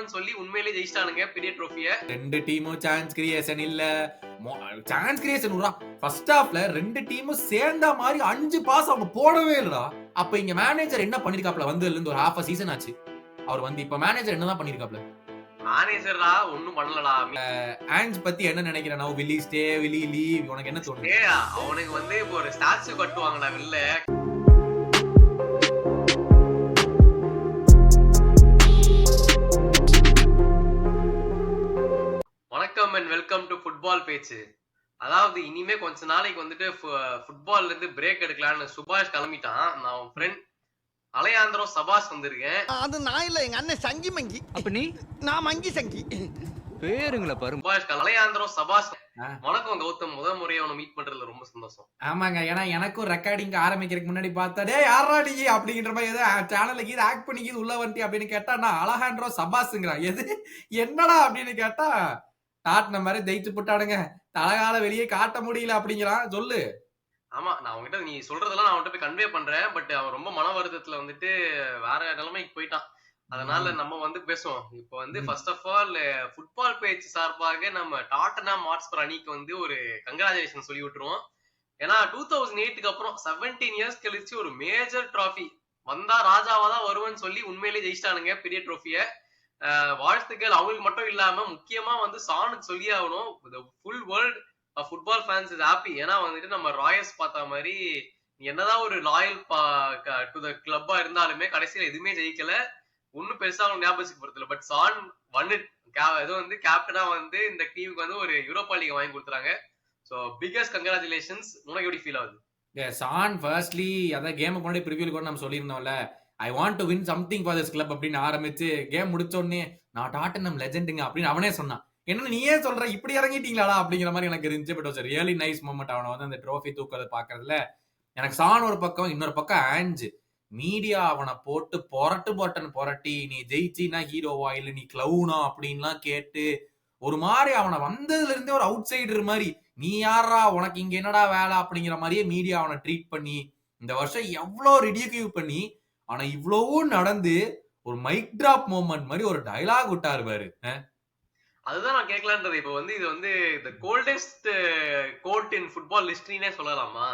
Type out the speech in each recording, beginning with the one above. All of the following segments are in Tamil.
வருவன்னு சொல்லி உண்மையிலேயே ஜெயிச்சிட்டானுங்க பெரிய ட்ரோஃபிய. ரெண்டு டீமும் சான்ஸ் கிரியேஷன் இல்ல. சான்ஸ் கிரியேஷன் விடுறா. ஃபர்ஸ்ட் ஹாஃப்ல ரெண்டு டீமும் சேர்ந்த மாதிரி 5 பாஸ் அவங்க போடவே இல்லடா. அப்ப இங்க மேனேஜர் என்ன பண்ணிருக்காப்ல? வந்ததுல இருந்து ஒரு ஹாஃப் சீசன் ஆச்சு. அவர் வந்து இப்ப மேனேஜர் என்னதான் பண்ணிருக்காப்ல? மேனேஜர்டா ஒண்ணும் பண்ணலடா. ஆன்ஸ் பத்தி என்ன நினைக்கிற? நான் வில்லி ஸ்டே வில்லி லீவ் உனக்கு என்ன தோணுது? அவனுக்கு வந்து இப்போ ஒரு ஸ்டாச்சு கட்டுவாங்கடா வில்ல. வணக்கம் அண்ட் வெல்கம் டு ஃபுட்பால் பேச்சு. அதாவது இனிமே கொஞ்ச நாளைக்கு வந்துட்டு ஃபுட்பால்ல இருந்து பிரேக் எடுக்கலான்னு சுபாஷ் கிளம்பிட்டான். நான் உன் ஃப்ரெண்ட் அலையாந்திரோ சபாஸ் வந்திருக்கேன். அது நான் இல்ல, எங்க அண்ணன் சங்கி மங்கி. அப்ப நீ? நான் மங்கி சங்கி. பேருங்களா பாரு. சுபாஷ் அலையாந்திரோ சபாஸ். வணக்கம் கௌதம், முதல் முறையா உன்னை மீட் பண்றதுல ரொம்ப சந்தோஷம். ஆமாங்க, ஏன்னா எனக்கும் ரெக்கார்டிங் ஆரம்பிக்கிறதுக்கு முன்னாடி பார்த்தா டேய் யாரா நீ அப்படிங்கிற மாதிரி ஏதோ சேனல்ல கீது ஆக்ட் பண்ணி கீது உள்ள வந்துட்டி அப்படின்னு கேட்டா நான் அலஹாண்ட்ரோ சபாஸ்ங்கிறான். எது என்னடா அப்படின்னு கேட்டா டாட்ன மாதிரி ஜெயிச்சு போட்டானுங்க, தலகால வெளியே காட்ட முடியல அப்படிங்கிறான். சொல்லு. ஆமா, நான் உங்ககிட்ட நீ சொல்றதெல்லாம் நான் அவன்கிட்ட போய் கன்வே பண்றேன். பட் அவன் ரொம்ப மன வருத்தத்துல வந்துட்டு வேற நிலைமைக்கு போயிட்டான். அதனால நம்ம வந்து பேசுவோம். இப்போ வந்து ஃபர்ஸ்ட் ஆஃப் ஆல் ஃபுட்பால் பேச்சு சார்பாக நம்ம டாட்டன்ஹாம் ஹாட்ஸ்பர் அணிக்கு வந்து ஒரு கங்க்ராச்சுலேஷன் சொல்லி விட்டுருவோம். ஏன்னா 2008க்கு அப்புறம் 17 இயர்ஸ் கழிச்சு ஒரு மேஜர் டிராஃபி வந்தா ராஜாவாதான் வருவேன்னு சொல்லி உண்மையிலேயே ஜெயிச்சிட்டானுங்க பெரிய ட்ரோஃபிய. வாழ்த்துக்கள் அவங்களுக்கு மட்டும் இல்லாம முக்கியமா வந்து சானுக்கு சொல்லி ஆகணும். Full world football fans is happy. ஏன்னா வந்துட்டு நம்ம ராயல்ஸ் பார்த்த மாதிரி என்னதான் ஒரு லாயல் டு த கிளப்பா இருந்தாலுமே கடைசியில எதுவுமே ஜெயிக்கல. ஒன்னும் பெருசா அவங்க ஞாபகம் போறதில்ல. பட் சான் ஏதோ வந்து கேப்டனா வந்து இந்த டீமுக்கு வந்து ஒரு யூரோப்பா லீக் வாங்கி கொடுத்துறாங்க. So biggest congratulations. உனக்கு எப்படி ஃபீல் ஆகுது? சான் ஃபர்ஸ்ட்லி அதான் கேமுக்கு முன்னாடி ப்ரிவியூல கூட நம்ம சொல்லியிருந்தோம்ல, I want to win something for this club அப்படின்னு ஆரம்பிச்சு கேம் முடிச்ச உடனே நான் டாட்டன்ஹாம் லெஜெண்டுங்க அப்படின்னு அவனே சொன்னான். என்ன நீயே சொல்ற இப்படி இறங்கிட்டீங்களா அப்படிங்கிற மாதிரி எனக்கு இருந்துச்சு. But was really nice moment. அவனை வந்து அந்த ட்ரோஃபி தூக்கிறத பாக்குறதுல எனக்கு சான் ஒரு பக்கம், இன்னொரு பக்கம் ஆன்ஜ். மீடியா அவனை போட்டு புரட்டி நீ ஜெயிச்சினா ஹீரோவா இல்ல நீ கிளவுனா அப்படின்லாம் கேட்டு ஒரு மாதிரி அவனை வந்ததுல இருந்தே ஒரு அவுட் சைடர் மாதிரி, நீ யாரா உனக்கு இங்க என்னடா வேலை அப்படிங்கிற மாதிரியே மீடியா அவனை ட்ரீட் பண்ணி இந்த வருஷம் எவ்வளவு ரிடியூ பண்ணி ஆனா இவ்வளவும் நடந்து ஒரு மைக் டிராப் மொமெண்ட் மாதிரி ஒரு டயலாக் விட்டாரு பாரு. அதுதான் நான் கேட்கலான்றது. இப்ப வந்து இது வந்து இந்த கோல்டஸ்ட் கோட் இன் ஃபுட்பால் ஹிஸ்டரினே சொல்லலாமா?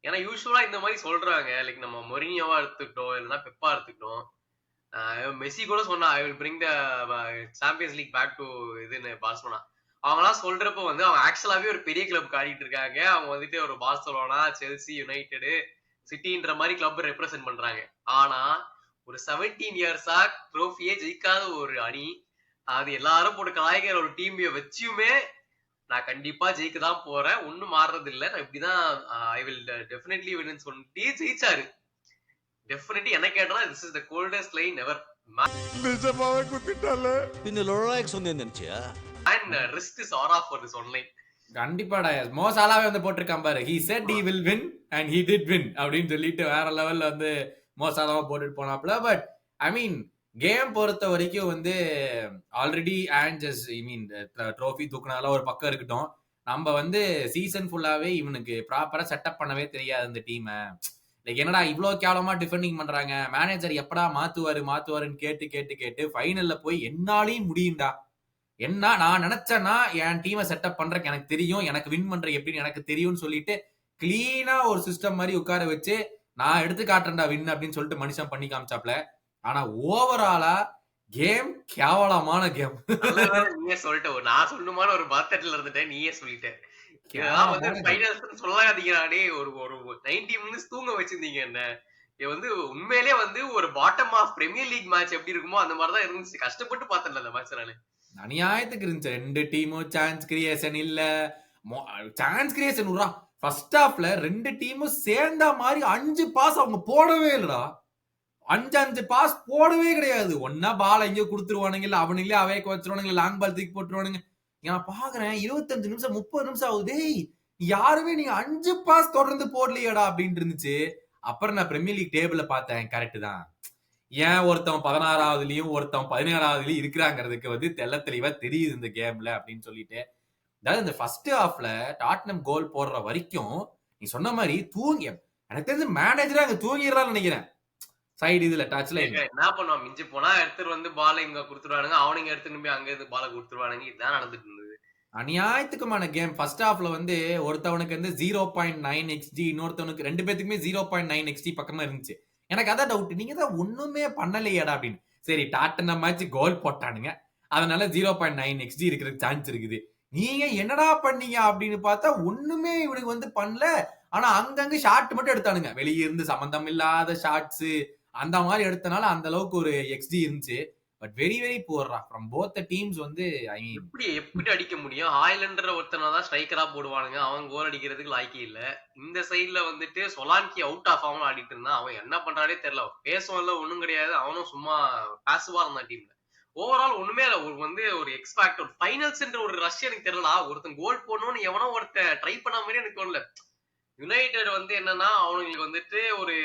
ஏன்னா யூஸ்வலா இந்த மாதிரி சொல்றாங்க. லைக் நம்ம மொரினியோவா எடுத்துக்கிட்டோம், இல்லைன்னா பெப்பா எடுத்துக்கிட்டோம், மெஸ்ஸி கூட சொன்னா I will bring the Champions League back to இதுன்னு பார்சலோனா. அவங்களாம் சொல்றப்ப வந்து அவங்க ஆக்சுவலாவே ஒரு பெரிய கிளப் காட்டிட்டு இருக்காங்க. அவங்க வந்துட்டு ஒரு பார்சலோனா, செல்சி, யுனைடெடு, சிட்டின்ற மாதிரி கிளப் ரெப்ரசென்ட் பண்றாங்க. ஆனா ஒரு 17 இயர்ஸா ட்ரோஃபியே ஜெயிக்காத ஒரு அணி, அது எல்லாரும் போட்டு கலாய்க்கிற ஒரு டீம் வச்சுமே நான் கண்டிப்பா ஜெயிக்க தான் போறேன், ஒன்னும் மாறுறது இல்ல, நான் இப்படிதான் ஐ வில் டெஃபினெட்லி வின்னு சொல்லிட்டு ஜெயிச்சாரு. டெஃபினெட்லி என்ன கேட்டா this is the coldest line ever. நிஜமாவே குத்திட்டால. பின்ன லோலாக் சொன்னேன்னு நினைச்சியா? And risk is are off for this online. கண்டிப்பாடா. மோ சாலாவே வந்து போட்டிருக்கான் பாரு, he said he will win and he did win அப்படின்னு சொல்லிட்டு வேற லெவல்ல வந்து மோ சாலாவை போட்டுட்டு போனாப்ல. பட் ஐ மீன் கேம் பொறுத்த வரைக்கும் வந்து ஆல்ரெடி ஆன்ஜஸ் ஐ மீன் ட்ரோஃபி தூக்குனால ஒரு பக்கம் இருக்கட்டும், நம்ம வந்து சீசன் ஃபுல்லாவே இவனுக்கு ப்ராப்பரா செட்டப் பண்ணவே தெரியாது இந்த டீமை. லைக் என்னடா இவ்வளவு கேவலமா டிஃபெண்டிங் பண்றாங்க, மேனேஜர் எப்படா மாத்துவாருன்னு கேட்டு ஃபைனல்ல போய் என்னாலையும் முடியும்டா, என்ன நான் நினைச்சேன்னா என் டீமை செட்டப் பண்றேன், எனக்கு தெரியும், எனக்கு வின் பண்ற எப்படின்னு எனக்கு தெரியும்னு சொல்லிட்டு கிளீனா ஒரு சிஸ்டம் மாதிரி உட்கார வச்சு நான் எடுத்து காட்டுறேன்டா வின் அப்படின்னு சொல்லிட்டு மனுஷன் பண்ணி காமிச்சாப்ல. ஆனா ஓவராலா கேம் கேவலமான கேம். நீயே சொல்லிட்ட, நான் சொல்லணுமான ஒரு பாத்தட்ல இருந்துட்டேன், நீயே சொல்லிட்டேன். இதெல்லாம் வந்து ஃபைனல்ஸ் சொல்லாதீங்கடா. ஒரு 90 மினிட்ஸ் தூங்க வச்சிருந்தீங்க என்ன. இது வந்து உண்மையிலேயே வந்து ஒரு bottom of Premier League match எப்படி இருக்குமோ அந்த மாதிரிதான் இருந்துச்சு. கஷ்டப்பட்டு பார்த்தேன் அந்த மேட்ச். நானு அநியாயத்துக்கு இருந்துச்சு. ரெண்டு டீமும் சான்ஸ் கிரியேஷன் இல்ல. சான்ஸ் கிரியேஷன் விடுறா. ஃபர்ஸ்ட் ஹாஃப்ல ரெண்டு டீமும் சேர்ந்த மாதிரி 5 பாஸ் அவங்க போடவே இல்லடா. 5 பாஸ் போடவே கிடையாது. ஒன்னா பால் எங்கேயோ கொடுத்துருவானுங்க, இல்ல அவனுங்களே அவைக்க வச்சிருவானுங்க, லாங் பால் தூக்கி போட்டுருவானுங்க. நான் பாக்குறேன் 25 நிமிஷம் 30 நிமிஷம் ஆகுது, யாருமே நீங்க 5 பாஸ் தொடர்ந்து போடலையடா அப்படின்னு இருந்துச்சு. அப்புறம் நான் பிரீமியர் லீக் டேபிள பார்த்தேன். கரெக்ட் தான், ஏன் ஒருத்தவன் 16வதுலயும் ஒருத்தவன் 17வதுலயும் இருக்கிறாங்கிறதுக்கு வந்து தெள்ள தெளிவா தெரியுது இந்த கேம்ல அப்படின்னு சொல்லிட்டு. அதாவது இந்த ஃபர்ஸ்ட் ஹாஃப்ல டாட்னம் கோல் போடுற வரைக்கும் நீ சொன்ன மாதிரி தூங்கி, எனக்கு தெரிஞ்சு மேனேஜரா அங்க தூங்கிடுறான்னு நினைக்கிறேன். சைடு இதுல டச்ல இல்ல. என்ன பண்ணுவான், மிஞ்சி போனா எடுத்துட்டு வந்து பால இங்க குடுத்துருவானுங்க, அவனுங்க எடுத்துட்டு போய் அங்க இருந்து பால குடுத்துருவானுங்க. இதுதான் நடந்துட்டு இருந்தது. அநியாயத்துக்குமான கேம். ஃபர்ஸ்ட் ஹாஃப்ல வந்து ஒருத்தவனுக்கு வந்து 0.9 XG, இன்னொருத்தவனுக்கு 2 பேத்துக்குமே 0.9 XG பக்கமா இருந்துச்சு. எனக்கு அதான் டவுட், நீங்க தான் ஒண்ணுமே பண்ணலையேடா அப்படின்னு. சரி டாட்டனம் மேட்ச் கோல் போட்டானுங்க, அதனால 0.9 XG இருக்கிறதுக்கு சான்ஸ் இருக்குது. நீங்க என்னடா பண்ணீங்க அப்படின்னு பார்த்தா ஒண்ணுமே இவனுக்கு வந்து பண்ணல. ஆனா அங்கங்க ஷாட் மட்டும் எடுத்தானுங்க, வெளியே இருந்து சம்பந்தம் இல்லாத ஷாட்ஸ் அந்த மாதிரி எடுத்தனால அந்த அளவுக்கு ஒரு XG இருந்துச்சு. பட் வெரி வெரி புவர்ரா ஃப்ரம் போத் த டீம்ஸ் வந்து. ஐ மீன் எப்படி அடிக்க முடியும்? ஹாய்லண்டர் ஒருத்தனை தான் ஸ்ட்ரைக்கரா போடுவானுங்க, அவன் கோல் அடிக்கிறதுக்கு லாய்க்கே இல்ல. இந்த சைடுல வந்துட்டு சொலான்கி அவுட் ஆஃப் அவனும் ஆடிட்டு இருந்தான். அவன் என்ன பண்றானே தெரியல. பேசும் இல்ல, ஒண்ணும் கிடையாது. அவனும் சும்மா பாசிவா இருந்தான் டீம்ல. ஓவரால் ஒண்ணுமே இல்ல. ஒரு வந்து ஒரு எக்ஸ் ஃபேக்டர் ஃபைனல்ஸ்ன்ற ஒரு ரஷ் எனக்கு தெரியல. ஒருத்தன் கோல் போடணும்னு எவனோ ஒருத்தன் ட்ரை பண்ண மாதிரி எனக்கு தோணல. யுனைடெட் வந்து என்னன்னா, அவனுங்களுக்கு வந்துட்டு ஒரு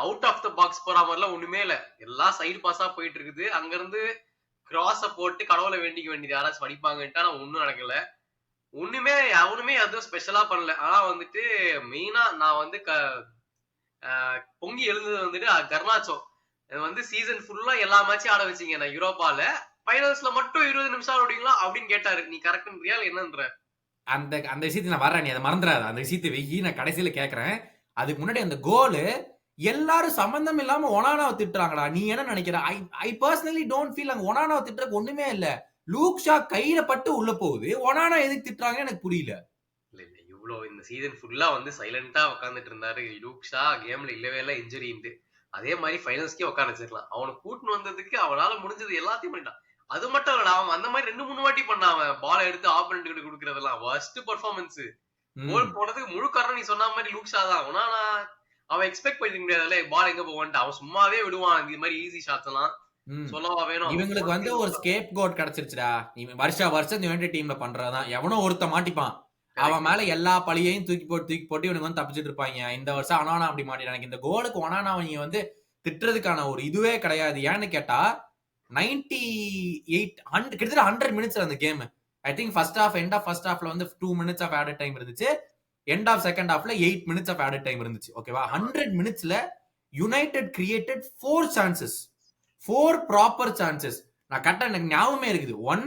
அவுட் ஆஃப் த பாக்ஸ் போற மாதிரிலாம் ஒண்ணுமே இல்ல. எல்லாம் சைடு பாஸா போயிட்டு இருக்குது. அங்க இருந்து கிராஸ போட்டு கடவுளை வேண்டிக்க வேண்டியது யாராச்சும் அடிப்பாங்கன்ட்டு. ஆனா ஒண்ணும் நடக்கல. ஒண்ணுமே அவனுமே எதுவும் ஸ்பெஷலா பண்ணல. ஆனா வந்துட்டு மெயினா நான் வந்து பொங்கி எழுந்தது வந்துட்டு கர்னாச்சோ. இது வந்து சீசன் ஃபுல்லா எல்லா மேட்சும் ஆட வச்சீங்க நான் யூரோப்பால, ஃபைனல்ஸ்ல மட்டும் 20 நிமிஷம் ஆடுவீங்களா அப்படின்னு கேட்டாரு. நீ கரெக்ட்ன்றியா என்னன்ற? அந்த அந்த விஷயத்தை நான் வர்றேன், நீ அதை மறந்துடாத. அந்த விஷயத்தை வெயி, நான் கடைசியில கேட்கறேன். அதுக்கு முன்னாடி அந்த கோலு எல்லாரும் சம்பந்தம் இல்லாம ஒனானாவை திட்டுறாங்கடா. நீ என்ன நினைக்கிற? ஐ பர்சனலி டோன்ட் ஃபீல் அங்க ஒனானாவை திட்டுறதுக்கு ஒண்ணுமே இல்ல. லூக் ஷா கையில பட்டு உள்ள போகுது, ஒனானா எதுக்கு திட்டுறாங்க எனக்கு புரியல. இல்ல இல்ல, இவ்வளவு இந்த சீசன் ஃபுல்லா வந்து சைலண்டா உட்காந்துட்டு இருந்தாரு லூக் ஷா. கேம்ல இல்லவே இல்ல, இன்ஜுரின்ட்டு. அதே மாதிரி ஃபைனல்ஸ்க்கே உட்கார வச்சிருக்கலாம். அவனை கூட்டின்னு வந்ததுக்கு அவனால முடிஞ்சது எல்லாத்தையும் பண்ணிட்டான். அது மட்டும் இல்லடா, அவன் அந்த மாதிரி 2-3 வாட்டி பண்ணான். அவன் பாலை எடுத்து ஆப்போனன்ட் கிட்ட கொடுக்கறதெல்லாம் வர்ஸ்ட் பெர்ஃபார்மன்ஸ். கோல் போனதுக்கு முழு காரணம் நீ சொன்ன மாதிரி லூக் ஷா தான். ஆனா அவன் எக்ஸ்பெக்ட் பண்ணிக்க முடியாதுல்ல, பால் எங்க போவான்ட்டு. அவன் சும்மாவே விடுவான் இந்த மாதிரி ஈஸி ஷாட்ஸ் எல்லாம். சொல்லவா வேணும்? இவங்களுக்கு வந்து ஒரு ஸ்கேப் கோட் கிடைச்சிருச்சுடா. வருஷம் யுனைடெட் டீம்ல பண்றதுதான். எவனோ ஒருத்த மாட்டிப்பான், அவன் மேல எல்லா பழியையும் தூக்கி போட்டு இவனுக்கு வந்து தப்பிச்சிட்டு இருப்பாங்க. இந்த வருஷம் அனானா அப்படி மாட்டிட்டான். எனக்கு இந்த கோலுக்கு ஒனானா நீங்க வந்து திட்டுறதுக்கான ஒரு இதுவே கிடையாது. ஏன்னு கேட்டா 98 கிட்டத்தட்ட 100 மினிட்ஸ் அந்த கேம். I think first half end of first ஹாஃப்ல வந்து 2 மினிட்ஸ் ஆஃப் ஆடட் டைம் இருந்துச்சு. எண்ட் ஆஃப் செகண்ட் ஹாஃப்ல 8 மினிட்ஸ் ஆஃப் ஆடட் டைம் இருந்துச்சு. ஓகேவா? 100 மினிட்ஸ்ல United created 4 chances, 4 proper chances. நான் கரெக்டா எனக்கு ஞாபகமே இருக்குது. 1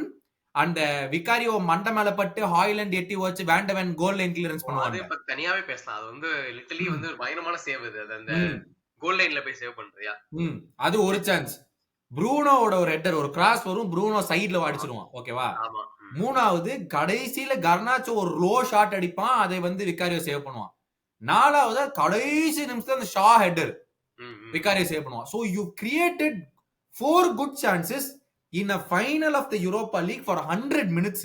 அந்த விகாரியோ மண்டை மேல பட்டு ஹாய்லண்ட் எட்டி வச்சு வேண்டவன் கோல் லைன் கிளியரன்ஸ் பண்ணுவாங்க. அது தனியாவே பேசலாம். அது வந்து லிட்டரலி வந்து ஒரு பயங்கரமான சேவ். அது அந்த கோல் லைன்ல போய் சேவ் பண்றியா? அது ஒரு சான்ஸ். ப்ரூனோவோட ஒரு ஹெட்டர், ஒரு கிராஸ் வரும், ப்ரூனோ சைடுல அடிச்சிருவான். ஓகேவா? மூணாவது கடைசியில கர்னாச்சோ ஒரு லோ ஷாட் அடிப்பான், அதை வந்து விகாரியோ சேவ் பண்ணுவான். நாலாவது கடைசி நிமிஷத்துல அந்த ஷா ஹெட்டர் விகாரியோ சேவ் பண்ணுவான். So you created 4 good chances in a final of the Europa League for 100 minutes.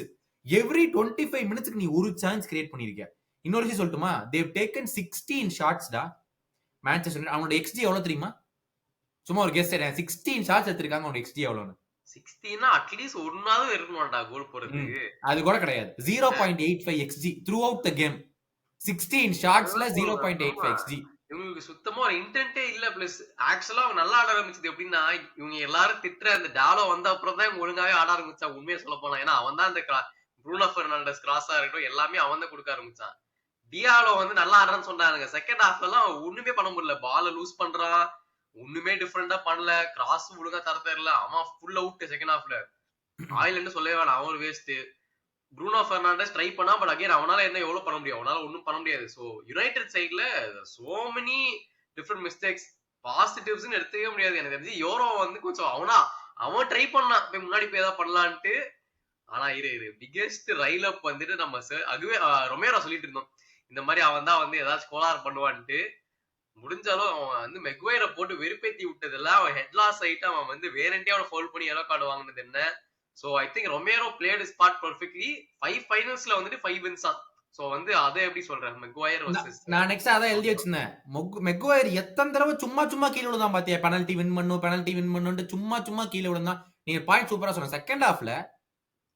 Every 25 minutes நீ ஒரு சான்ஸ் கிரியேட் பண்ணிருக்க. இன்னொரு விஷயம் சொல்லட்டுமா? they've taken 16 shots டா மான்செஸ்டர். அவனோட XG எவ்வளவு தெரியுமா? சும்மா ஒரு கெஸ். 16 ஷாட்ஸ் எடுத்திருக்காங்க. அவனோட XG எவ்வளவுன்னு? 16 அட்லீஸ்ட் ஒன்னாவது இருக்கணும்டா கோல் போறதுக்கு. அது கூட கிடையாது. 0.85 XG throughout the game. 16 ஷாட்ஸ்ல 0.85 XG. இவங்களுக்கு சுத்தமா ஒரு இன்டென்ட்டே இல்ல. பிளஸ் ஆக்சுவலா அவங்க நல்லா ஆட ஆரம்பிச்சது எப்படின்னா, இவங்க எல்லாரும் திட்டுற அந்த டாலோ வந்த அப்புறம் தான் இவங்க ஒழுங்காவே ஆட ஆரம்பிச்சா. உண்மையை சொல்ல போனா, ஏன்னா அவன் தான் அந்த ப்ரூனோ பெர்னாண்டஸ் கிராஸா இருக்கட்டும் எல்லாமே அவன் தான் கொடுக்க ஆரம்பிச்சான். டியாலோ வந்து நல்லா ஆடுறான்னு சொன்னாங்க. செகண்ட் ஹாஃப்ல எல்லாம் ஒண்ணுமே பண்ண முடியல. பால லூஸ் பண்றான், ஒண்ணுமே டிஃபரெண்டா பண்ணல. கிராஸ் ஒழுங்கா தர தெரியல. அவன் ஃபுல் அவுட் செகண்ட் ஹாஃப்ல. ஆயிலண்ட் சொல்லவே வேணாம், அவன் ஒரு வேஸ்ட். ப்ரூனோ பெர்னாண்டஸ் ட்ரை பண்ணா, பட் அகைன் அவனால என்ன எவ்வளவு பண்ண முடியும்? அவனால ஒண்ணும் பண்ண முடியாது. சோ யுனைடெட் சைட்ல so many different mistakes, positives எடுத்துக்கவே முடியாது. எனக்கு தெரிஞ்சு யூரோ வந்து கொஞ்சம் அவன் ட்ரை பண்ணான் போய் முன்னாடி போய் ஏதாவது பண்ணலான்ட்டு. ஆனா இரு பிகெஸ்ட் ரைல் அப் வந்துட்டு நம்ம அதுவே ரொமேரோ சொல்லிட்டு இருந்தோம், இந்த மாதிரி அவன் தான் வந்து ஏதாச்சும் கோளாறு பண்ணுவான்ட்டு. முடிஞ்சாலும் அவன் வந்து மெக்வைரை போட்டு வெறுப்பேத்தி விட்டதுல அவன் ஹெட்லாஸ் ஆயிட்டு அவன் வந்து வேறண்டே அவனை ஃபவுல் பண்ணி எல்லோ கார்டு வாங்கினது என்ன. So I think Romero played his part perfectly. 5 finalsல வந்துட்டு 5 wins ஆ. So வந்து அதை எப்படி சொல்றேன்? மெக்வைர் vs. நான் நெக்ஸ்ட் அத எழுதி வச்சிருந்தேன். மெக்வைர் எத்தனை தடவை சும்மா கீழ விழுந்தான் பாத்தியா? பெனல்டி வின் பண்ணுன்னு சும்மா கீழ விழுந்தான். நீங்க பாயிண்ட் சூப்பரா சொன்ன. செகண்ட் ஹாஃப்ல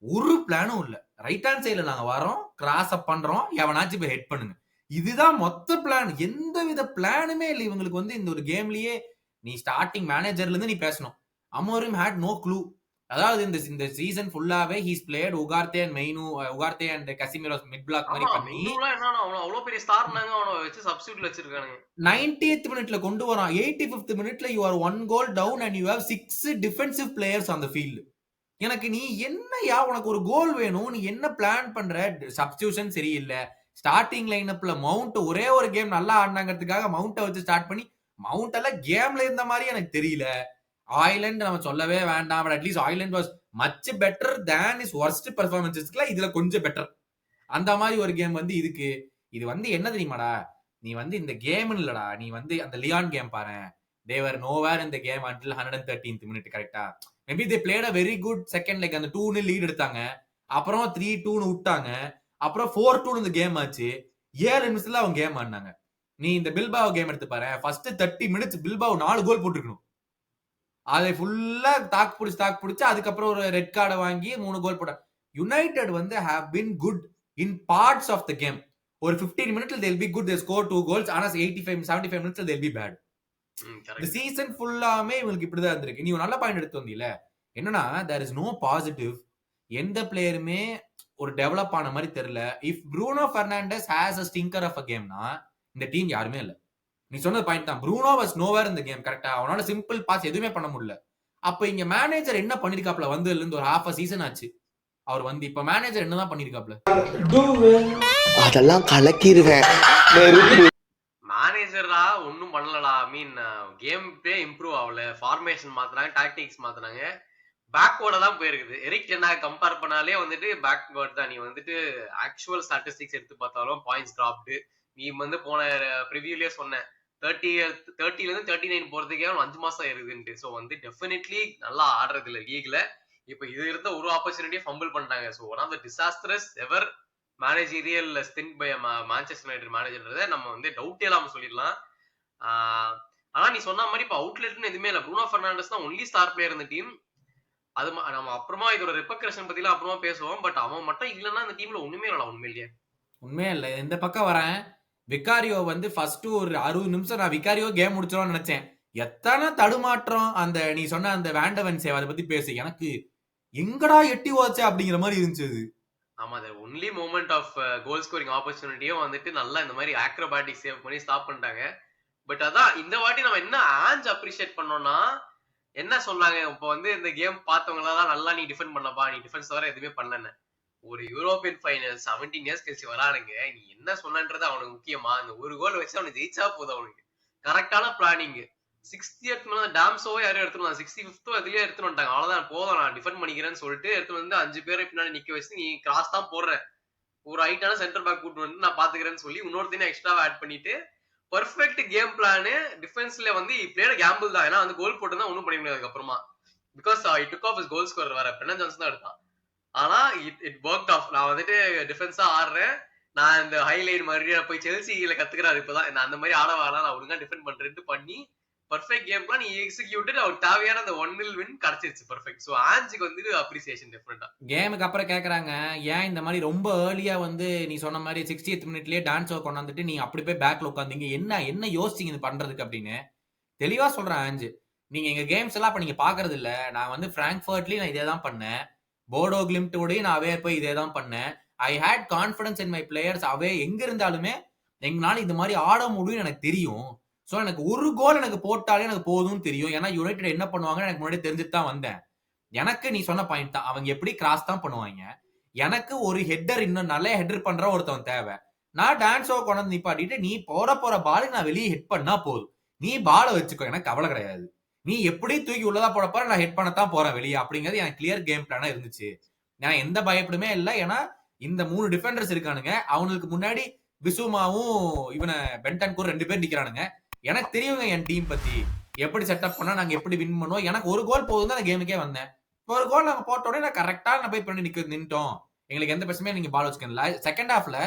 ஒரு பிளானும் இல்ல. ரைட் ஹேண்ட் சைடுல நாங்க வரோம், கிராஸ் அப் பண்றோம், எவனாச்சும் போய் ஹெட் பண்ணுங்க. இதுதான் மொத்த பிளான். எந்த வித பிளானுமே இல்ல இவங்களுக்கு வந்து இந்த ஒரு கேம்லயே. நீ ஸ்டார்டிங் மேனேஜர்ல இருந்து நீ பேசணும். Amorim had no clue. அதாவது இந்த சீசன் ஃபுல்லாவே he's played Ugarte and Casemiro's mid block மாதிரி ஆமா பண்ணி மெயினுலாம் என்ன அவ்வளவு பெரிய ஸ்டார்னாங்க அவனை வச்சு சப்ஸ்டியூட்ல வச்சிருக்கானுங்க 90th மினிட்ல கொண்டு வரான். 85th மினிட்ல you are 1 goal down and you have 6 defensive players on the field. எனக்கு நீ என்னையா உனக்கு ஒரு கோல் வேணும், நீ என்ன பிளான் பண்ற? சப்ஸ்டியூஷன் சரியில்லை. ஸ்டார்டிங் லைனப்ல மவுண்ட் ஒரே ஒரு கேம் நல்லா ஆடினாங்கிறதுக்காக மவுண்ட வச்சு ஸ்டார்ட் பண்ணி மவுண்ட் எல்லாம் கேம்ல இருந்த மாதிரி எனக்கு தெரியல. ஆய்லண்ட் நம்ம சொல்லவே வேண்டாம், but at least Højlund was much better than his worst பெர்ஃபார்மன்ஸஸ்ல இதுல கொஞ்சம் பெட்டர். அந்த மாதிரி ஒரு கேம் வந்து இதுக்கு இது வந்து என்ன தெரியுமாடா, நீ வந்து இந்த கேம் இல்லடா, நீ வந்து அந்த லியான் கேம் பாரு, தேவர் நோவேர் இந்த கேம் அன்டில் 113th மினிட் கரெக்டா. Maybe they played a very good second like அந்த 2-0 லீட் எடுத்தாங்க, அப்புறம் 3-2 விட்டாங்க, அப்புறம் 4-2 இந்த கேம் ஆச்சு. 7 நிமிஷத்துல அவங்க கேம் ஆடினாங்க. நீ இந்த பில்பாவ் கேம் எடுத்து பாரு, ஃபர்ஸ்ட் 30 மினிட்ஸ் பில்பாவ் 4 கோல் போட்டுருக்கணும். அதை ஃபுல்லா தாக்கு பிடிச்சு அதுக்கப்புறம் ஒரு ரெட் கார்டை வாங்கி 3 கோல் போட்ட. யுனைடெட் வந்து have been good in parts of the game. ஒரு 15 மினிட்ல they'll be good, they score 2 goals. ஆனா 75 மினிட்ஸ்ல they'll be bad. இந்த சீசன் ஃபுல்லாமே இவங்களுக்கு இப்படிதான் இருந்திருக்கு. நீ ஒரு நல்ல பாயிண்ட் எடுத்து வந்தீல, என்னன்னா there is no positive. எந்த பிளேயருமே ஒரு டெவலப் ஆன மாதிரி தெரியல. If Bruno Fernandes has a stinker of a கேம்னா இந்த டீம் யாருமே இல்ல. நீ சொன்ன பாயிண்ட் தான், ப்ரூனோ வாஸ் நோவேர் இந்த கேம் கரெக்டா. அவனால சிம்பிள் பாஸ் எதுவுமே பண்ண முடியல. அப்ப இங்க மேனேஜர் என்ன பண்ணிருக்காப்ல, வந்து இருந்து ஒரு half a season ஆச்சு அவர் வந்து. இப்ப மேனேஜர் என்னதான் பண்ணிருக்காப்ல, அதெல்லாம் கலக்கிடுவேன். மேனேஜரா ஒன்னும் பண்ணலடா. ஐ மீன் கேம் பிளே இம்ப்ரூவ் ஆகல, ஃபார்மேஷன் மாத்தினாங்க, டாக்டிக்ஸ் மாத்தினாங்க, பேக்வேர்டா தான் போயிருக்குது. எரிக் டென் ஹாக் கம்பேர் பண்ணாலே வந்துட்டு பேக்வேர்ட் தான். நீ வந்துட்டு ஆக்சுவல் ஸ்டாட்டிஸ்டிக்ஸ் எடுத்து பார்த்தாலும் பாயிண்ட்ஸ் டிராப்டு. நீ வந்து போன ப்ரிவியூலயே சொன்ன 30ல இருந்து 39 போறதுக்கே 5 மாசம் இருக்குதுன்ட்டு. ஸோ வந்து டெஃபினெட்லி நல்லா ஆடுறது இல்லை லீக்ல. இப்ப இது இருந்த ஒரு ஆப்பர்ச்சுனிட்டியை ஃபம்பிள் பண்ணிட்டாங்க. So one of the disastrous ever managerial stint by Manchester United மேனேஜர்ன்றதை நம்ம வந்து டவுட்டே இல்லாம சொல்லிடலாம். ஆனா நீ சொன்ன மாதிரி இப்ப அவுட்லெட்னு எதுவுமே இல்லை. ப்ரூனோ பெர்னாண்டஸ் தான் ஒன்லி ஸ்டார் பிளேயர் இந்த டீம். அது நம்ம அப்புறமா இதோட ரிப்பர்கஷன் பத்திலாம் அப்புறமா பேசுவோம். பட் அவன் மட்டும் இல்லைன்னா இந்த டீம்ல ஒண்ணுமே இல்லை. உண்மையே இல்லை. இந்த பக்கம் வரேன், விகாரியோ வந்து ஃபர்ஸ்ட் ஒரு 60 நிமிஷம் நான் விகாரியோ கேம் முடிச்சிடும்னு நினைச்சேன். எத்தனை தடுமாற்றம். அந்த நீ சொன்ன அந்த வேண்டவன் சேவ் அதை பத்தி பேசு, எனக்கு எங்கடா எட்டி ஓச்சே அப்படிங்கிற மாதிரி இருந்துச்சு. ஆமா, அது only moment of goal scoring ஆப்பர்ச்சுனிட்டியும் வந்துட்டு நல்லா இந்த மாதிரி ஆக்ரோபாட்டிக் சேவ் பண்ணி ஸ்டாப் பண்ணிட்டாங்க. பட் அதான் இந்த வாட்டி நம்ம என்ன ஆஞ்ச் அப்ரிஷியேட் பண்ணோம்னா, என்ன சொன்னாங்க, இப்போ வந்து இந்த கேம் பார்த்தவங்களாதான் நல்லா நீ டிஃபெண்ட் பண்ணப்பா, நீ டிஃபென்ஸ் தவிர எதுவுமே பண்ணலன்னு. ஒரு யூரோப்பியன் ஃபைனல் 17 இயர்ஸ் கழிச்சு வரானுங்க, நீ என்ன சொன்னன்றது அவனுக்கு முக்கியமா? அந்த ஒரு கோல் வச்சு அவனுக்கு ஜெயிச்சா போதும். அவனுக்கு கரெக்டான பிளானிங். 60th டாம்ஸோ யாரும் எடுத்துட்டு 65th இதுலயே எடுத்துட்டு வந்துட்டாங்க. அவ்வளவுதான், போதும் நான் டிஃபெண்ட் பண்ணிக்கிறேன்னு சொல்லிட்டு எடுத்து வந்து 5 பேரை பின்னாடி நிக்க வச்சு நீ கிராஸ் தான் போடுற, ஒரு ஹைட்டான சென்டர் பேக் கூட்டு வந்து நான் பாத்துக்கிறேன்னு சொல்லி இன்னொருத்தையும் எக்ஸ்ட்ராவா ஆட் பண்ணிட்டு பர்ஃபெக்ட் கேம் பிளானு. டிஃபென்ஸ்ல வந்து பிளேயர் கேம்பிள் தான். ஏன்னா வந்து கோல் போட்டு தான் ஒன்றும் பண்ண முடியாது அதுக்கப்புறமா. Because it took off his goal score வேற பெர்னான் ஜான்சன் தான் எடுத்தான். ஆனா இட் ஒர்க் ஆஃப். நான் வந்துட்டு டிஃபென்ஸா ஆடுறேன், நான் இந்த ஹைலைட் மாதிரி போய் செல்சியில கத்துக்கிறாரு இப்பதான், நான் அந்த மாதிரி ஆட வரலாம், நான் ஒழுங்கா டிஃபெண்ட் பண்றேன்னு பண்ணி பர்ஃபெக்ட் கேம் பிளான் எக்ஸிக்யூட்டட். அவர் தேவையான அந்த 1-0 வின் கிடைச்சிருச்சு. பர்ஃபெக்ட். சோ ஆஞ்சுக்கு வந்து அப்ரிசியேஷன் டிஃபரெண்டா. கேமுக்கு அப்புறம் கேக்குறாங்க, ஏன் இந்த மாதிரி ரொம்ப ஏர்லியா வந்து நீ சொன்ன மாதிரி 60th மினிட்லயே டான்ஸ் கொண்டாந்துட்டு நீ அப்படி போய் பேக்ல உட்காந்தீங்க, என்ன யோசிச்சீங்க இது பண்றதுக்கு அப்படின்னு. தெளிவா சொல்றேன் ஆஞ்சு, நீங்க எங்க கேம்ஸ் எல்லாம் இப்ப நீங்க பாக்குறது இல்ல. நான் வந்து பிராங்க்ஃபர்ட்லயும் நான் இதே தான் பண்ணேன், போர்டோ கிளிம்ட்டோடய நான் அவே போய் இதே தான் பண்ணேன். I had confidence in my players. Away எங்க இருந்தாலுமே எங்களால இந்த மாதிரி ஆட முடியும்னு எனக்கு தெரியும். ஸோ எனக்கு ஒரு கோல் எனக்கு போட்டாலே எனக்கு போதும்னு தெரியும். ஏன்னா யுனைடெட் என்ன பண்ணுவாங்கன்னு எனக்கு முன்னாடி தெரிஞ்சுட்டு தான் வந்தேன். எனக்கு நீ சொன்ன பாயிண்ட் தான், அவங்க எப்படி கிராஸ் தான் பண்ணுவாங்க. எனக்கு ஒரு ஹெட்டர், இன்னும் நல்ல ஹெட்டர் பண்ற ஒருத்தவன் தேவை. நான் டான்ஸோ கொண்டு நிப்பாட்டிட்டு நீ போற பாலு நான் வெளியே ஹெட் பண்ணா போதும், நீ பாலை வச்சுக்கோ, எனக்கு கவலை கிடையாது. நீ எப்படி தூக்கி உள்ளதா போட போற, நான் ஹெட் பண்ணத்தான் போறேன் வெளியே அப்படிங்கிறது எனக்கு கிளியர் கேம் பிளானா இருந்துச்சு. நான் எந்த பயப்படுமே இல்லை. ஏன்னா இந்த 3 டிஃபெண்டர்ஸ் இருக்கானுங்க, அவனுக்கு முன்னாடி பிசுமாவும் இவனை பென்டன்கூர் 2 பேர் நிக்கிறானுங்க. எனக்கு தெரியுங்க என் டீம் பத்தி, எப்படி செட்டப் பண்ணா நாங்க எப்படி வின் பண்ணுவோம். எனக்கு ஒரு கோல் போதும் தான் கேமுக்கே வந்தேன். ஒரு கோல் நாங்க போட்ட உடனே நான் கரெக்டா நான் போய் பண்ணி நின்ட்டோம், எங்களுக்கு எந்த பிரச்சனையும் நீங்க பால் வச்சுக்கல. செகண்ட் ஹாஃப்ல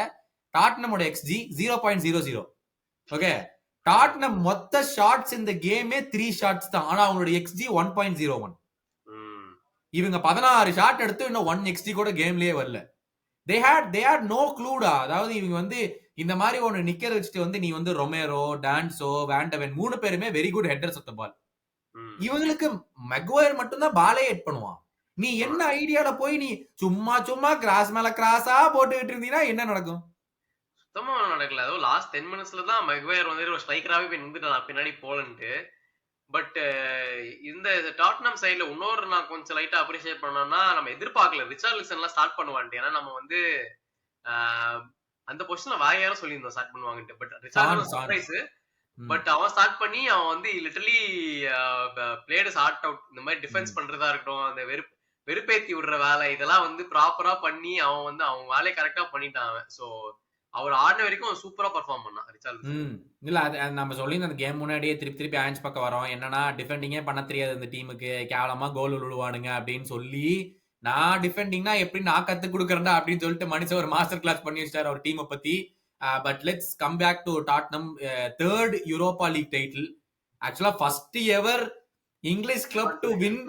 டாட்னமோட XG 0.00. ஓகே, டாட்னம் மொத்த ஷாட்ஸ் இந்த கேமே 3 ஷாட்ஸ் தான். ஆனா அவங்களோட XG 1.01. இவங்க 16 ஷாட் எடுத்து இன்னும் 1 XG கூட கேம்லயே வரல. they had no clue டா. அதாவது இவங்க வந்து இந்த மாதிரி ஒன்னு நிக்கிற வச்சுட்டு வந்து நீ வந்து ரொமேரோ, டான்ஸோ, வேண்டவன் 3 பேருமே very good headers of the ball. இவங்களுக்கு மெக்வயர் மட்டும் தான் பாலே ஹெட் பண்ணுவான். நீ என்ன ஐடியால போய் நீ சும்மா சும்மா கிராஸ் மேல கிராஸா போட்டுக்கிட்டு இருந்தீங்கன்னா என்ன நடக்கும்? சுத்தமா நடக்கல. அதுவும் லாஸ்ட் 10 மினிட்ஸ்ல தான் மெக்வயர் வந்து ஒரு ஸ்ட்ரைக்கராகவே போய் நின்றுட்டான் பின்னாடி போலன்ட்டு. பட் இந்த டாட்னம் சைடுல இன்னொரு நான் கொஞ்சம் லைட்டா அப்ரிஷியேட் பண்ணோம்னா, நம்ம எதிர்பார்க்கல ரிச்சார்லிசன்லாம் ஸ்டார்ட் பண்ணுவான்ட்டு. ஏன்னா நம்ம வந்து ஆஹ், அந்த பொசிஷன்ல வேற யாரும் சொல்லியிருந்தோம் ஸ்டார்ட் பண்ணுவாங்கன்ட்டு. But Richarlison surprise. பட் அவன் ஸ்டார்ட் பண்ணி அவன் வந்து லிட்டரலி பிளேடு ஷார்ட் அவுட். இந்த மாதிரி டிஃபென்ஸ் பண்றதா இருக்கட்டும், அந்த வெறுப்பேத்தி விடுற வேலை இதெல்லாம் வந்து ப்ராப்பரா பண்ணி அவன் வந்து அவன் வேலையை கரெக்டா பண்ணிட்டான் அவன். சோ அவர் ஆடின வரைக்கும் சூப்பரா பெர்ஃபார்ம் பண்ணான் ரிச்சார்லிசன். இல்ல அது நம்ம சொல்லி அந்த கேம் முன்னாடியே திருப்பி ஆன்ஸ் பக்கம் வரோம். என்னன்னா டிஃபெண்டிங்கே பண்ண தெரியாது இந்த டீமுக்கு, கேவலமா கோல் விழுவானுங்க அப்படின்னு சொல்லி, நான் டிஃபெண்டிங்னா எப்படி நான் கத்து கொடுக்குறேன்டா அப்படின்னு சொல்லிட்டு மனுஷன் ஒரு மாஸ்டர் கிளாஸ் பண்ணி வச்சிட்டாரு அவர் டீமை பத்தி. But let's come back to Tottenham. Third Europa League title, ஆக்சுவலா first ever English club to win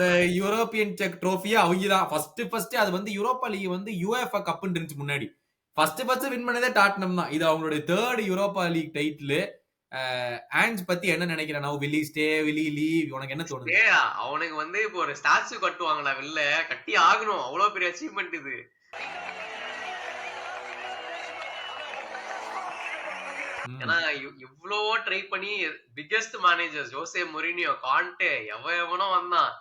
the European செக் ட்ரோஃபியா அவங்க தான் ஃபர்ஸ்ட். அது வந்து யூரோப்பா லீக் வந்து யுஎஃப்ஏ கப்னு இருந்துச்சு முன்னாடி. ஃபர்ஸ்ட் வின் பண்ணதே டாட்னம் தான். இது அவங்களுடைய தேர்ட் யூரோப்பா லீக் டைட்டில். ஆன்ஸ் பத்தி என்ன நினைக்கிறேன்? வில்லி ஸ்டே, வில்லி லீவ், உனக்கு என்ன தோணுது? அவனுக்கு வந்து இப்போ ஒரு ஸ்டாச்சு கட்டுவாங்களா, வெளில கட்டி ஆகணும். அவ்வளவு பெரிய அச்சீவ்மெண்ட் இது. ஏன்னா இவ்வளவோ ட்ரை பண்ணி biggest managers José Mourinho, Conte, எவனோ வந்தான்,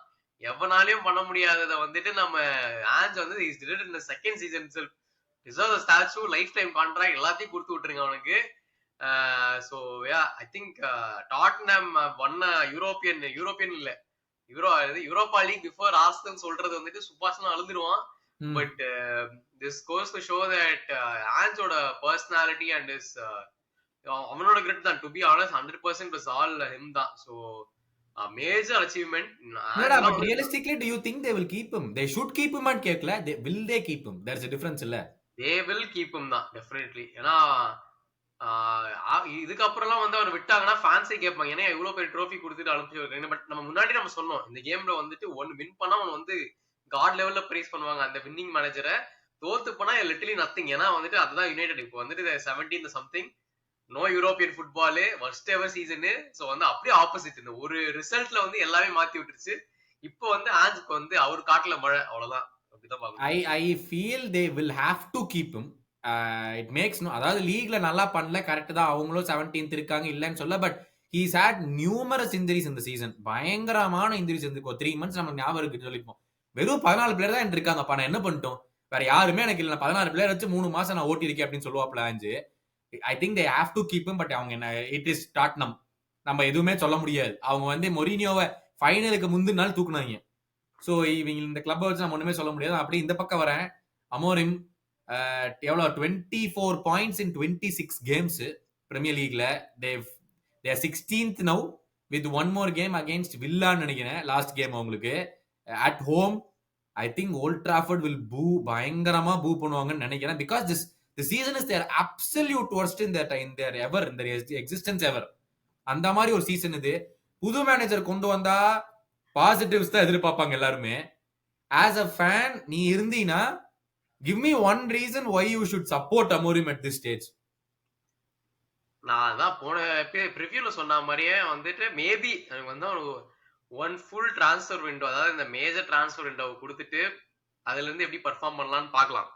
எவனாலையும் பண்ண முடியாததை வந்துட்டு நம்ம ஆன்ஸ் வந்து is did in the second season itself. Deserve the statue, lifetime contract எல்லாத்தையும் கொடுத்து விட்டுருங்க அவனுக்கு. So yeah, I think Tottenham ஒன்ன யூரோப்பியன் இல்ல யூரோப்பா லீக் பிஃபோர் ஆர்சனல் சொல்றது வந்துட்டு சுபாஷன் அழுதுருவான். But this goes to show that ஆன்ஸோட பர்சனாலிட்டி அண்ட் இஸ் அவனோட கிரெட் தான். To be honest 100% was all him தான். So major achievement. But realistically, do you think they will keep him? They should keep him and கேக்கல. Will they keep him? There's a difference இல்ல. They will keep him தான் definitely. ஏன்னா இதுக்கு அப்புறம்லாம் வந்து அவர் விட்டாங்கன்னா ஃபேன்ஸே கேட்பாங்க, ஏன்னா இவ்வளவு பெரிய ட்ரோஃபி கொடுத்துட்டு அனுப்பிச்சு. பட் நம்ம முன்னாடி நம்ம சொன்னோம் இந்த கேம்ல வந்துட்டு ஒன் வின் பண்ணா அவன் வந்து காட் லெவல்ல பிரைஸ் பண்ணுவாங்க அந்த வின்னிங் மேனேஜரை. தோத்து போனா லிட்டலி நத்திங். ஏன்னா வந்துட்டு அதுதான் யுனைடெட். இப்போ வந்துட்டு 17 something, no European football, first ever season. So வந்து அப்படியே ஆப்போசிட். இந்த ஒரு ரிசல்ட்ல வந்து எல்லாமே மாத்தி விட்டுருச்சு. இப்போ வந்து ஆன்ஸ்க்கு வந்து அவர் காட்டுல மழை, அவ்வளவுதான். I feel they will have to keep him. It makes no, அதாவது லீக்ல நல்லா பண்ணல, கரெக்ட் தான், அவங்களும் 17th இருக்காங்க இல்லன்னு சொல்ல. But he's had numerous injuries in the season. பயங்கரமான இன்ஜுரிஸ் இருந்துக்கும். 3 months நம்ம ஞாபகம் இருக்குன்னு சொல்லிப்போம். வெறும் 14 பிளேயர் தான் இருக்காங்க. நான் என்ன பண்ணிட்டோம், வேற யாருமே எனக்கு இல்ல, 16 பிளேயர் வச்சு 3 மாசம் நான் ஓட்டி இருக்கேன் அப்படின்னு சொல்லுவாப்ல ஆஞ்சு. I think they have to keep him. But அவங்க என்ன, இட் இஸ் டாட்னம், நம்ம எதுவுமே சொல்ல முடியாது. அவங்க வந்து மொரினியோவை ஃபைனலுக்கு முந்தின நாள் தூக்குனாங்க. ஸோ இவங்க இந்த கிளப்பை வச்சு நம்ம ஒண்ணுமே சொல்ல முடியாது. அப்படி இந்த பக்கம் வரேன், அமோரிம் எவ்வளோ 24 points in 26 games பிரீமியர் லீக்ல. they are 16th now with one more game against வில்லான்னு நினைக்கிறேன் லாஸ்ட் கேம் அவங்களுக்கு at home. I think Old Trafford will boo, பயங்கரமா பூ பண்ணுவாங்கன்னு நினைக்கிறேன். because this season is their absolute worst in their existence ever. அந்த மாதிரி ஒரு சீசன் இது. புது மேனேஜர் கொண்டு வந்தா பாசிட்டிவ்ஸ் தான் எதிர்பார்ப்பாங்க எல்லாருமே. as a fan நீ இருந்தீனா, give me one reason why you should support Amorim at this stage. நான் அதான் போன ப்ரிவியூல சொன்ன மாதிரியே வந்துட்டு மேபி எனக்கு வந்து ஒரு ஒன் ஃபுல் டிரான்ஸ்ஃபர் விண்டோ, அதாவது இந்த மேஜர் டிரான்ஸ்ஃபர் விண்டோவை கொடுத்துட்டு அதுல இருந்து எப்படி பர்ஃபார்ம் பண்ணலாம்னு பார்க்கலாம்.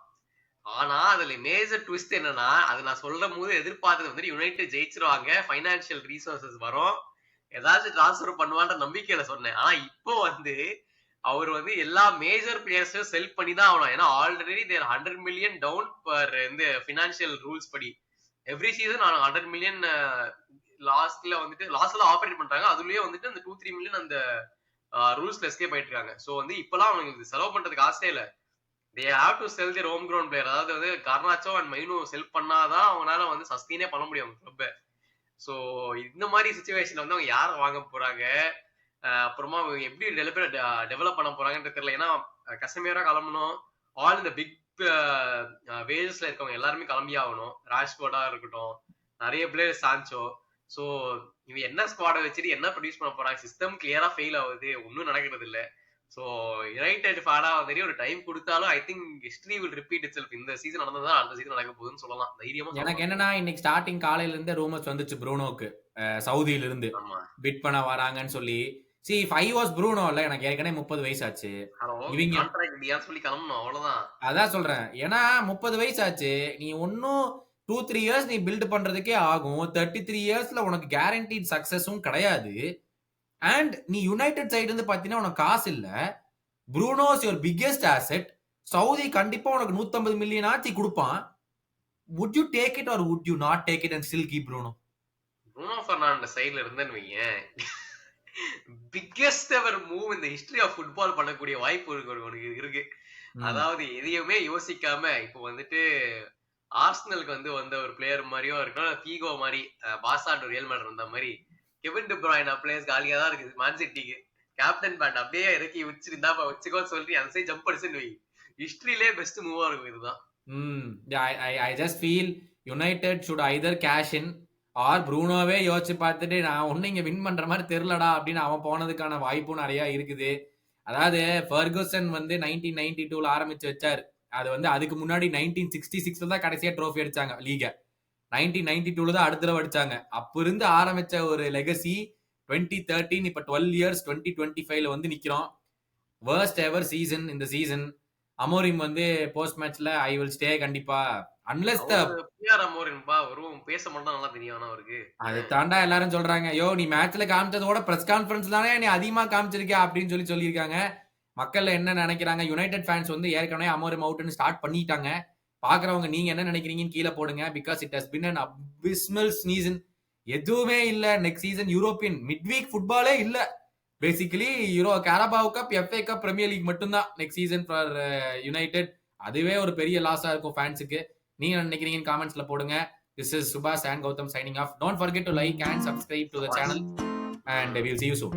ஆனா அதுல மேஜர் ட்விஸ்ட் என்னன்னா, அது நான் சொல்லும் போது எதிர்பார்த்தது வந்து யுனைடெட் ஜெயிச்சிருவாங்க, ஃபைனான்சியல் ரீசோர்சஸ் வரும், ஏதாச்சும் டிரான்ஸ்ஃபர் பண்ணுவான்ற நம்பிக்கையில சொன்னேன். ஆனா இப்போ வந்து அவர் வந்து எல்லா மேஜர் பிளேயர்ஸையும் செல் பண்ணி தான் ஆகணும். ஏன்னா already there 100 million down per இந்த ஃபினான்ஷியல் ரூல்ஸ் படி. எவ்ரி சீசன் 100 மில்லியன் லாஸ்ட்ல ஆபரேட் பண்றாங்க. அதுலயே வந்துட்டு அந்த 2-3 மில்லியன் அந்த ரூல்ஸ்ல எஸ்கேப் ஆயிட்டு இருக்காங்க. சோ வந்து இப்பெல்லாம் அவங்களுக்கு செலவு பண்றதுக்கு ஆசையே இல்ல. they have to sell their home ground player. அதாவது வந்து கார்னாச்சோ அண்ட் மைனோ செல் பண்ணாதான் அவங்களால வந்து சஸ்டீனே பண்ண முடியும் அவங்க கிளப்பை. சோ இந்த மாதிரி சிச்சுவேஷன்ல வந்து அவங்க யாரை வாங்க போறாங்க, அப்புறமா எப்படி டெவலப் பண்ண போறாங்கன்னு தெரியல. ஏன்னா கசமேரா கிளம்பணும், ஆல் இந்த பிக் வேஜஸ்ல இருக்கவங்க எல்லாருமே கிளம்பி ஆகணும். ராஷ்போர்டா இருக்கட்டும், நிறைய பிளேயர், சான்சோ. சோ இவன் என்ன ஸ்குவாடை வச்சுட்டு என்ன ப்ரொடியூஸ் பண்ண போறாங்க? சிஸ்டம் கிளியரா ஃபெயில் ஆகுது, ஒன்னும் நடக்கிறது இல்ல. சோ யுனைடெட் ஃபேனா வந்துட்டு ஒரு டைம் கொடுத்தாலும் I think history will repeat itself. இந்த சீசன் நடந்ததா அடுத்த சீசன் நடக்க போகுதுன்னு சொல்லலாம் தைரியமா. எனக்கு என்னன்னா, இன்னைக்கு ஸ்டார்டிங் காலையில இருந்தே ரூமர்ஸ் வந்துச்சு ப்ரூனோக்கு சவுதியில இருந்து பிட் பண்ண வராங்கன்னு சொல்லி. see if I was Bruno இல்ல எனக்கு ஏற்கனவே 30 வயசாச்சு. இவங்க கான்ட்ராக்ட் இல்லையான்னு சொல்லி கிளம்பணும் அவ்வளவுதான். அதான் சொல்றேன். ஏன்னா 30 வயசாச்சு. நீ ஒன்னும் 2-3 இயர்ஸ் நீ பில்ட் பண்றதுக்கே ஆகும். 33 இயர்ஸ்ல உனக்கு கேரண்டீட் சக்சஸும் கிடையாது. அண்ட் நீ யுனைடெட் சைடு இருந்து பாத்தீங்கன்னா உனக்கு காசு இல்ல. Bruno is your biggest asset. Saudi கண்டிப்பா உனக்கு 150 மில்லியன் ஆச்சு கொடுப்பான். would you take it or would you not take it and still keep Bruno? Bruno Fernandes சைடுல இருந்தேன்னு வையேன், பிக்கெஸ்ட் எவர் மூவ் இந்த ஹிஸ்டரி ஆஃப் ஃபுட்பால் பண்ணக்கூடிய வாய்ப்பு உனக்கு இருக்கு. அதாவது எதையுமே யோசிக்காம இப்போ வந்துட்டு ஆர்சனலுக்கு வந்த ஒரு பிளேயர் மாதிரியோ இருக்கணும், ஃபீகோ மாதிரி பாசாட் ரியல் மேட் இருந்த மாதிரி கெவின் டி ப்ரூய்ன் பிளேயர்ஸ் காலியா தான் இருக்குது. மேன் சிட்டிக்கு கேப்டன் பேண்ட் அப்படியே இறக்கி வச்சிருந்தா வச்சுக்கோன்னு சொல்லி அந்த சைடு ஜம்ப் அடிச்சுன்னு வை, ஹிஸ்டரியிலே பெஸ்ட் மூவா இருக்கும் இதுதான். I just feel United should either cash in or ப்ரூனோவே யோசிச்சு பார்த்துட்டு நான் ஒன்னும் இங்க வின் பண்ற மாதிரி தெரியலடா அப்படின்னு அவன் போனதுக்கான வாய்ப்பும் நிறைய இருக்குது. அதாவது ஃபெர்குசன் 1992ல ஆரம்பிச்சு வச்சாரு. அது அதுக்கு முன்னாடி 1966ல தான் கடைசியா ட்ரோஃபி அடிச்சாங்க லீக. 1992ல தான் அடுத்த தடவை அடிச்சாங்க. அப்ப இருந்து ஆரம்பிச்ச ஒரு லெகசி 2013 இப்ப 12 இயர்ஸ் 2025ல நிக்கிறோம். worst ever சீசன் இந்த சீசன். அமோரிம் போஸ்ட் மேட்ச்ல ஐ வில் ஸ்டே கண்டிப்பா அன்லெஸ் அமோரிம் பா வரும் பேச மட்டும் நல்லா தெரியும் அவருக்கு. அது தாண்டா எல்லாரும் சொல்றாங்க, யோ நீ மேட்ச்ல காமிச்சதோட பிரஸ் கான்ஃபரன்ஸ் தானே நீ அதிகமா காமிச்சிருக்கியா அப்படின்னு சொல்லியிருக்காங்க. மக்கள் என்ன நினைக்கிறாங்க? யுனைடெட் ஃபேன்ஸ் ஏற்கனவே அமோரிம் அவுட்னு ஸ்டார்ட் பண்ணிட்டாங்க. பாக்குறவங்க நீங்க என்ன நினைக்கிறீங்கன்னு கீழே போடுங்க. Because it has been an abysmal season. எதுவுமே இல்ல. Next season European mid week ஃபுட்பாலே இல்ல. Basically Carabao Cup, FA Cup, Premier League மட்டும்தான் நெக்ஸ்ட் சீசன் ஃபார் யுனைடெட். அதுவே ஒரு பெரிய லாஸா இருக்கும் ஃபேன்ஸுக்கு. நீங்க நினைக்கிறீங்கன்னு காமெண்ட்ஸ்ல போடுங்க. This is Subhas and Gautam signing off. Don't forget to like and subscribe to the channel and we'll see you soon.